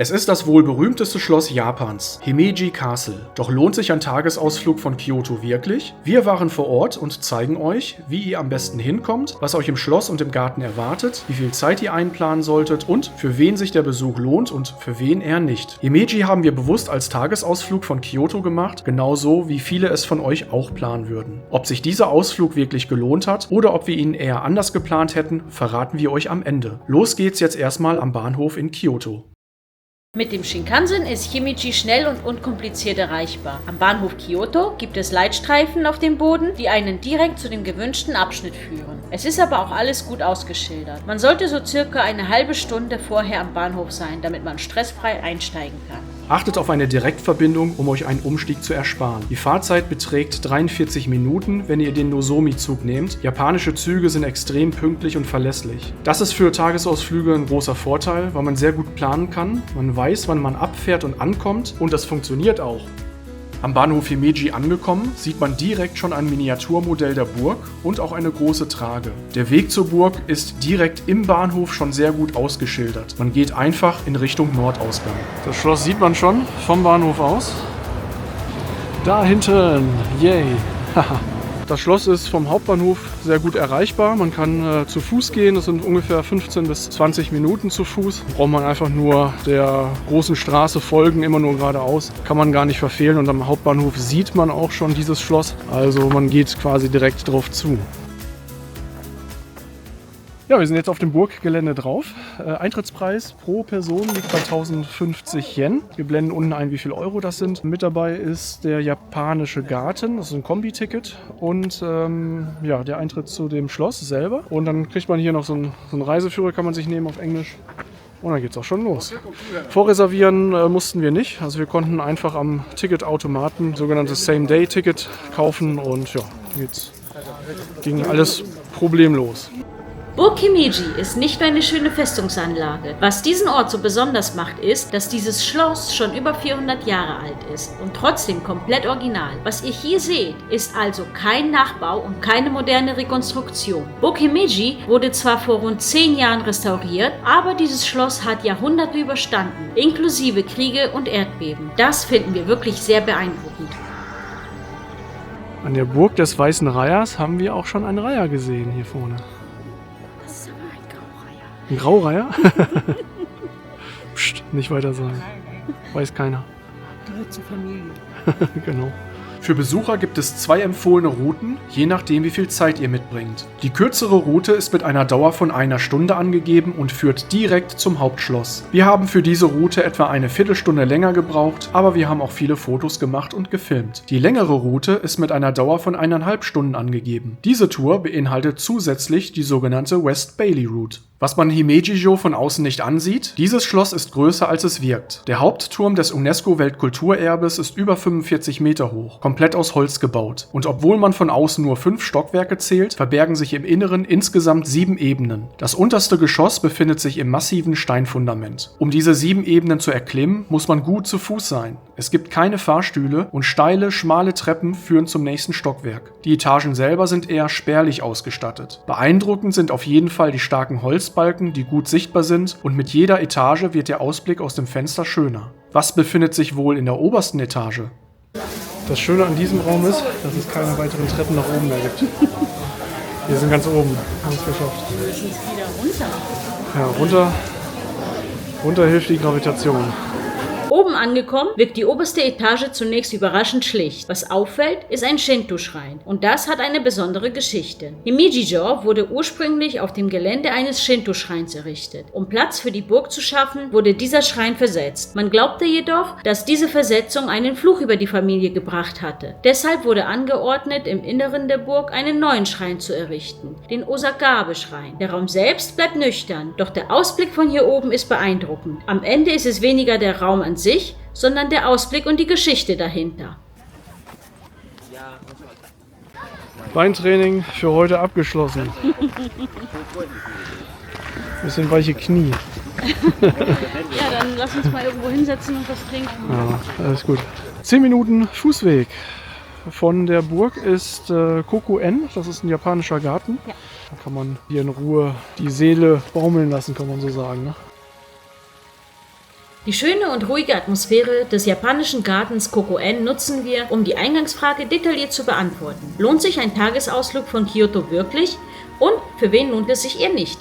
Es ist das wohl berühmteste Schloss Japans, Himeji Castle. Doch lohnt sich ein Tagesausflug von Kyoto wirklich? Wir waren vor Ort und zeigen euch, wie ihr am besten hinkommt, was euch im Schloss und im Garten erwartet, wie viel Zeit ihr einplanen solltet und für wen sich der Besuch lohnt und für wen eher nicht. Himeji haben wir bewusst als Tagesausflug von Kyoto gemacht, genauso wie viele es von euch auch planen würden. Ob sich dieser Ausflug wirklich gelohnt hat oder ob wir ihn eher anders geplant hätten, verraten wir euch am Ende. Los geht's jetzt erstmal am Bahnhof in Kyoto. Mit dem Shinkansen ist Himeji schnell und unkompliziert erreichbar. Am Bahnhof Kyoto gibt es Leitstreifen auf dem Boden, die einen direkt zu dem gewünschten Abschnitt führen. Es ist aber auch alles gut ausgeschildert. Man sollte so circa eine halbe Stunde vorher am Bahnhof sein, damit man stressfrei einsteigen kann. Achtet auf eine Direktverbindung, um euch einen Umstieg zu ersparen. Die Fahrzeit beträgt 43 Minuten, wenn ihr den Nozomi-Zug nehmt. Japanische Züge sind extrem pünktlich und verlässlich. Das ist für Tagesausflüge ein großer Vorteil, weil man sehr gut planen kann. Man weiß, wann man abfährt und ankommt und das funktioniert auch. Am Bahnhof Himeji angekommen, sieht man direkt schon ein Miniaturmodell der Burg und auch eine große Trage. Der Weg zur Burg ist direkt im Bahnhof schon sehr gut ausgeschildert. Man geht einfach in Richtung Nordausgang. Das Schloss sieht man schon vom Bahnhof aus. Da hinten, yay! Das Schloss ist vom Hauptbahnhof sehr gut erreichbar. Man kann zu Fuß gehen, das sind ungefähr 15 bis 20 Minuten zu Fuß. Braucht man einfach nur der großen Straße folgen, immer nur geradeaus. Kann man gar nicht verfehlen und am Hauptbahnhof sieht man auch schon dieses Schloss. Also man geht quasi direkt drauf zu. Ja, wir sind jetzt auf dem Burggelände drauf. Eintrittspreis pro Person liegt bei 1050 Yen. Wir blenden unten ein, wie viel Euro das sind. Mit dabei ist der japanische Garten, das ist ein Kombi-Ticket und ja, der Eintritt zu dem Schloss selber. Und dann kriegt man hier noch so einen Reiseführer, kann man sich nehmen auf Englisch. Und dann geht's auch schon los. Vorreservieren mussten wir nicht, also wir konnten einfach am Ticketautomaten sogenanntes Same-Day-Ticket kaufen und ja, jetzt ging alles problemlos. Burg Himeji ist nicht nur eine schöne Festungsanlage. Was diesen Ort so besonders macht, ist, dass dieses Schloss schon über 400 Jahre alt ist und trotzdem komplett original. Was ihr hier seht, ist also kein Nachbau und keine moderne Rekonstruktion. Burg Himeji wurde zwar vor rund 10 Jahren restauriert, aber dieses Schloss hat Jahrhunderte überstanden, inklusive Kriege und Erdbeben. Das finden wir wirklich sehr beeindruckend. An der Burg des Weißen Reihers haben wir auch schon einen Reiher gesehen hier vorne. Ein Graureiher? Psst, nicht weiter sagen. Weiß keiner. Gehört zur Familie. Genau. Für Besucher gibt es 2 empfohlene Routen, je nachdem wie viel Zeit ihr mitbringt. Die kürzere Route ist mit einer Dauer von 1 Stunde angegeben und führt direkt zum Hauptschloss. Wir haben für diese Route etwa eine Viertelstunde länger gebraucht, aber wir haben auch viele Fotos gemacht und gefilmt. Die längere Route ist mit einer Dauer von 1,5 Stunden angegeben. Diese Tour beinhaltet zusätzlich die sogenannte West Bailey Route. Was man Himeji-jo von außen nicht ansieht, dieses Schloss ist größer als es wirkt. Der Hauptturm des UNESCO-Weltkulturerbes ist über 45 Meter hoch, komplett aus Holz gebaut. Und obwohl man von außen nur 5 Stockwerke zählt, verbergen sich im Inneren insgesamt 7 Ebenen. Das unterste Geschoss befindet sich im massiven Steinfundament. Um diese 7 Ebenen zu erklimmen, muss man gut zu Fuß sein. Es gibt keine Fahrstühle und steile, schmale Treppen führen zum nächsten Stockwerk. Die Etagen selber sind eher spärlich ausgestattet. Beeindruckend sind auf jeden Fall die starken Holzbalken, die gut sichtbar sind, und mit jeder Etage wird der Ausblick aus dem Fenster schöner. Was befindet sich wohl in der obersten Etage? Das Schöne an diesem Raum ist, dass es keine weiteren Treppen nach oben mehr gibt. Wir sind ganz oben, haben es geschafft. Wir müssen wieder runter. Ja, runter hilft die Gravitation. Oben angekommen, wirkt die oberste Etage zunächst überraschend schlicht. Was auffällt, ist ein Shinto-Schrein. Und das hat eine besondere Geschichte. Himeji-jo wurde ursprünglich auf dem Gelände eines Shinto-Schreins errichtet. Um Platz für die Burg zu schaffen, wurde dieser Schrein versetzt. Man glaubte jedoch, dass diese Versetzung einen Fluch über die Familie gebracht hatte. Deshalb wurde angeordnet, im Inneren der Burg einen neuen Schrein zu errichten, den Osakabe-Schrein. Der Raum selbst bleibt nüchtern, doch der Ausblick von hier oben ist beeindruckend. Am Ende ist es weniger der Raum an sich, sondern der Ausblick und die Geschichte dahinter. Beintraining für heute abgeschlossen. Bisschen weiche Knie. Ja, dann lass uns mal irgendwo hinsetzen und was trinken. Ja, alles gut. 10 Minuten Fußweg. Von der Burg ist Kokuen, das ist ein japanischer Garten. Ja. Da kann man hier in Ruhe die Seele baumeln lassen, kann man so sagen. Ne? Die schöne und ruhige Atmosphäre des japanischen Gartens Kokoen nutzen wir, um die Eingangsfrage detailliert zu beantworten. Lohnt sich ein Tagesausflug von Kyoto wirklich? Und für wen lohnt es sich eher nicht?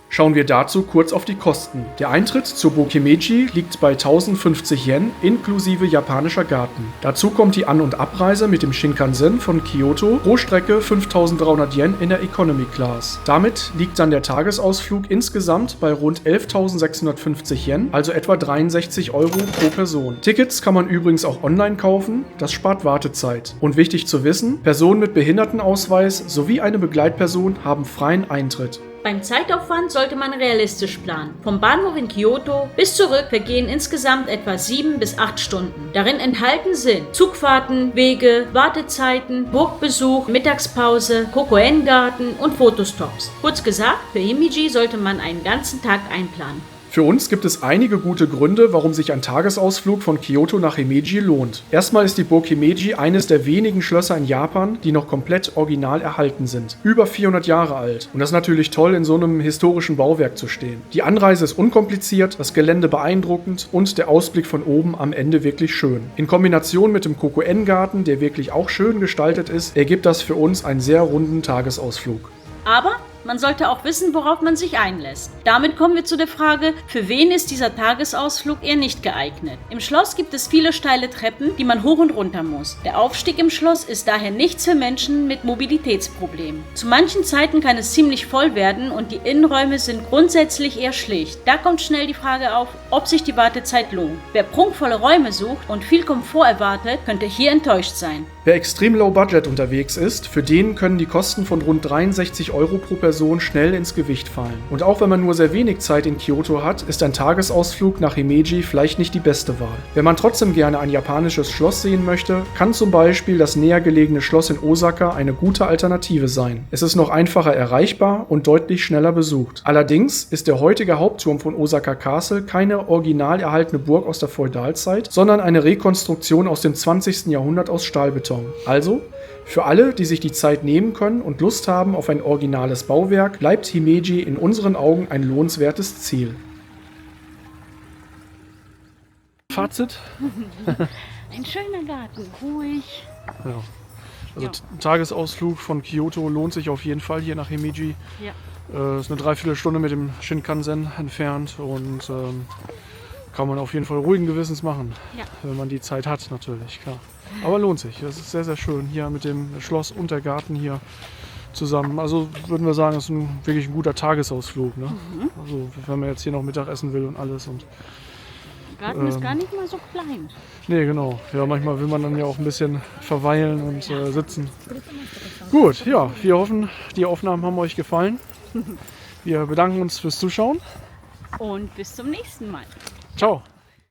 Schauen wir dazu kurz auf die Kosten. Der Eintritt zur Bokimeji liegt bei 1050 Yen inklusive japanischer Garten. Dazu kommt die An- und Abreise mit dem Shinkansen von Kyoto pro Strecke 5300 Yen in der Economy Class. Damit liegt dann der Tagesausflug insgesamt bei rund 11.650 Yen, also etwa 63 Euro pro Person. Tickets kann man übrigens auch online kaufen, das spart Wartezeit. Und wichtig zu wissen, Personen mit Behindertenausweis sowie eine Begleitperson haben freien Eintritt. Beim Zeitaufwand sollte man realistisch planen. Vom Bahnhof in Kyoto bis zurück vergehen insgesamt etwa 7 bis 8 Stunden. Darin enthalten sind Zugfahrten, Wege, Wartezeiten, Burgbesuch, Mittagspause, Kokoen-Garten und Fotostops. Kurz gesagt, für Himeji sollte man einen ganzen Tag einplanen. Für uns gibt es einige gute Gründe, warum sich ein Tagesausflug von Kyoto nach Himeji lohnt. Erstmal ist die Burg Himeji eines der wenigen Schlösser in Japan, die noch komplett original erhalten sind. Über 400 Jahre alt. Und das ist natürlich toll, in so einem historischen Bauwerk zu stehen. Die Anreise ist unkompliziert, das Gelände beeindruckend und der Ausblick von oben am Ende wirklich schön. In Kombination mit dem Kokoen-Garten, der wirklich auch schön gestaltet ist, ergibt das für uns einen sehr runden Tagesausflug. Aber man sollte auch wissen, worauf man sich einlässt. Damit kommen wir zu der Frage, für wen ist dieser Tagesausflug eher nicht geeignet? Im Schloss gibt es viele steile Treppen, die man hoch und runter muss. Der Aufstieg im Schloss ist daher nichts für Menschen mit Mobilitätsproblemen. Zu manchen Zeiten kann es ziemlich voll werden und die Innenräume sind grundsätzlich eher schlicht. Da kommt schnell die Frage auf, ob sich die Wartezeit lohnt. Wer prunkvolle Räume sucht und viel Komfort erwartet, könnte hier enttäuscht sein. Wer extrem low budget unterwegs ist, für den können die Kosten von rund 63 Euro pro Person schnell ins Gewicht fallen. Und auch wenn man nur sehr wenig Zeit in Kyoto hat, ist ein Tagesausflug nach Himeji vielleicht nicht die beste Wahl. Wenn man trotzdem gerne ein japanisches Schloss sehen möchte, kann zum Beispiel das näher gelegene Schloss in Osaka eine gute Alternative sein. Es ist noch einfacher erreichbar und deutlich schneller besucht. Allerdings ist der heutige Hauptturm von Osaka Castle keine original erhaltene Burg aus der Feudalzeit, sondern eine Rekonstruktion aus dem 20. Jahrhundert aus Stahlbeton. Also, für alle, die sich die Zeit nehmen können und Lust haben auf ein originales Bauwerk, bleibt Himeji in unseren Augen ein lohnenswertes Ziel. Fazit? Ein schöner Garten, ruhig. Ja. Also ein Tagesausflug von Kyoto lohnt sich auf jeden Fall hier nach Himeji. Ja. Ist eine Dreiviertelstunde mit dem Shinkansen entfernt und kann man auf jeden Fall ruhigen Gewissens machen, wenn man die Zeit hat natürlich, klar. Aber lohnt sich, das ist sehr, sehr schön hier mit dem Schloss und der Garten hier zusammen. Also würden wir sagen, das ist wirklich ein guter Tagesausflug. Ne? Also wenn man jetzt hier noch Mittag essen will und alles. Und Der Garten ist gar nicht mal so klein. nee, genau. Ja, manchmal will man dann ja auch ein bisschen verweilen und sitzen. Gut, ja, wir hoffen, die Aufnahmen haben euch gefallen. Wir bedanken uns fürs Zuschauen. Und bis zum nächsten Mal. Ciao.